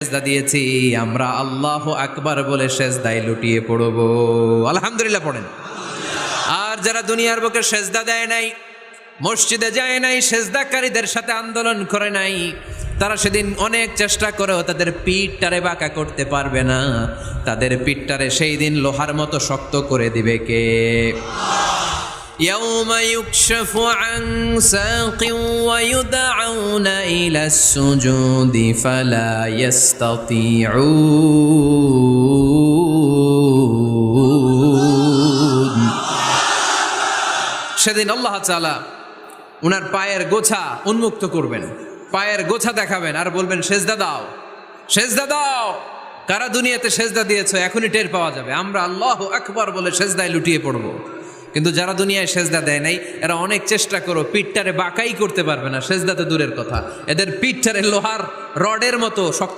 সেজদা দিয়েছি, আমরা আল্লাহু আকবার বলে সেজদায় লুটিয়ে পড়ব। আলহামদুলিল্লাহ পড়েন। আর যারা দুনিয়ার বুকে সেজদা দেয় নাই, মসজিদে যায় নাই, সেজদাকারীদের সাথে আন্দোলন করে নাই, তারা সেদিন অনেক চেষ্টা করেও তাদের পিঠটারে বাঁকা করতে পারবে না। তাদের পিঠটারে সেই দিন লোহার মতো শক্ত করে দিবে কে? يوم يكشف عن ساق ويدعون إلى السجود فلا يستطيعون সেদিন আল্লাহ তাআলা উনার পায়ের গোছা উন্মুক্ত করবেন, পায়ের গোছা দেখাবেন আর বলবেন সেজদা দাও, সেজদা দাও। কারা দুনিয়াতে সেজদা দিয়েছো এখনই টের পাওয়া যাবে। আমরা আল্লাহু আকবার বলে সেজদায় লুটিয়ে পড়বো। কিন্তু যারা দুনিয়ায় সেজদা দেয় নাই, এরা অনেক চেষ্টা করো পিঠটারে বাঁকাই করতে পারবে না, সেজদাতে দূরের কথা, এদের পিঠটারে লোহার রডের মতো শক্ত